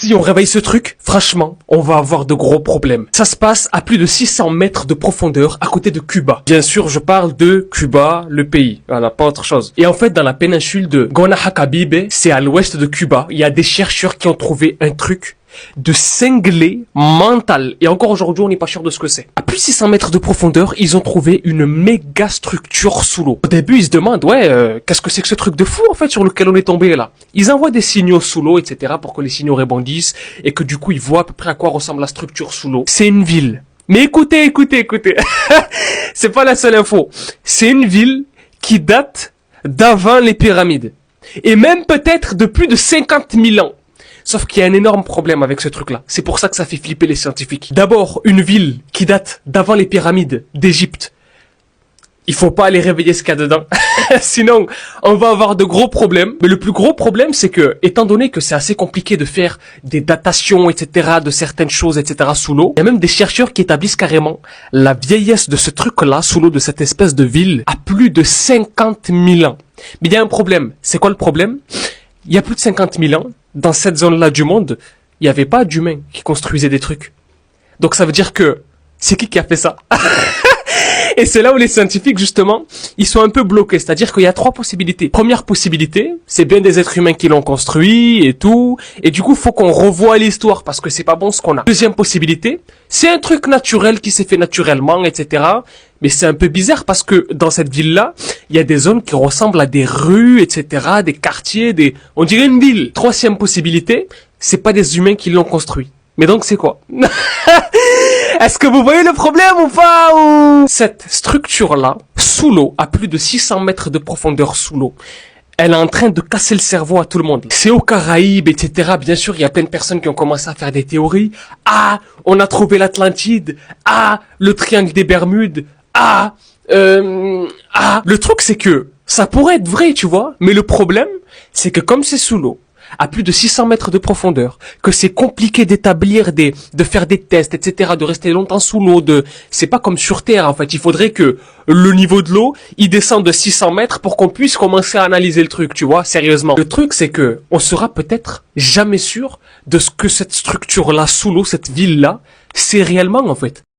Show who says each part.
Speaker 1: Si on réveille ce truc, franchement, on va avoir de gros problèmes. Ça se passe à plus de 600 mètres de profondeur à côté de Cuba. Bien sûr, je parle de Cuba, le pays. Voilà, pas autre chose. Et en fait, dans la péninsule de Guanahacabibe, c'est à l'ouest de Cuba, il y a des chercheurs qui ont trouvé un truc de cinglé mental. Et encore aujourd'hui, on n'est pas sûr de ce que c'est. À plus de 600 mètres de profondeur, ils ont trouvé une méga structure sous l'eau. Au début, ils se demandent, qu'est-ce que c'est que ce truc de fou, en fait, sur lequel on est tombé, là? Ils envoient des signaux sous l'eau, etc., pour que les signaux rebondissent, et que du coup, ils voient à peu près à quoi ressemble la structure sous l'eau. C'est une ville. Mais écoutez. C'est pas la seule info. C'est une ville qui date d'avant les pyramides. Et même peut-être de plus de 50 000 ans. Sauf qu'il y a un énorme problème avec ce truc-là. C'est pour ça que ça fait flipper les scientifiques. D'abord, une ville qui date d'avant les pyramides d'Égypte. Il faut pas aller réveiller ce qu'il y a dedans. Sinon, on va avoir de gros problèmes. Mais le plus gros problème, c'est que, étant donné que c'est assez compliqué de faire des datations, etc., de certaines choses, etc., sous l'eau, il y a même des chercheurs qui établissent carrément la vieillesse de ce truc-là, sous l'eau, de cette espèce de ville, à plus de 50 000 ans. Mais il y a un problème. C'est quoi le problème? Il y a plus de 50 000 ans, dans cette zone-là du monde, il n'y avait pas d'humains qui construisaient des trucs. Donc ça veut dire que, c'est qui a fait ça? Et c'est là où les scientifiques, justement, ils sont un peu bloqués. C'est-à-dire qu'il y a trois possibilités. Première possibilité, c'est bien des êtres humains qui l'ont construit et tout. Et du coup, faut qu'on revoie l'histoire parce que c'est pas bon ce qu'on a. Deuxième possibilité, c'est un truc naturel qui s'est fait naturellement, etc. Mais c'est un peu bizarre parce que dans cette ville-là, il y a des zones qui ressemblent à des rues, etc., des quartiers, on dirait une ville. Troisième possibilité, c'est pas des humains qui l'ont construit. Mais donc c'est quoi? Est-ce que vous voyez le problème ou pas ou... Cette structure-là, sous l'eau, à plus de 600 mètres de profondeur sous l'eau, elle est en train de casser le cerveau à tout le monde. C'est aux Caraïbes, etc. Bien sûr, il y a plein de personnes qui ont commencé à faire des théories. Ah, on a trouvé l'Atlantide. Ah, le triangle des Bermudes. Le truc, c'est que ça pourrait être vrai, tu vois. Mais le problème, c'est que comme c'est sous l'eau, à plus de 600 mètres de profondeur, que c'est compliqué d'établir de faire des tests, etc., de rester longtemps sous l'eau, c'est pas comme sur Terre, en fait. Il faudrait que le niveau de l'eau, il descende de 600 mètres pour qu'on puisse commencer à analyser le truc, tu vois, sérieusement. Le truc, c'est que on sera peut-être jamais sûr de ce que cette structure-là, sous l'eau, cette ville-là, c'est réellement, en fait.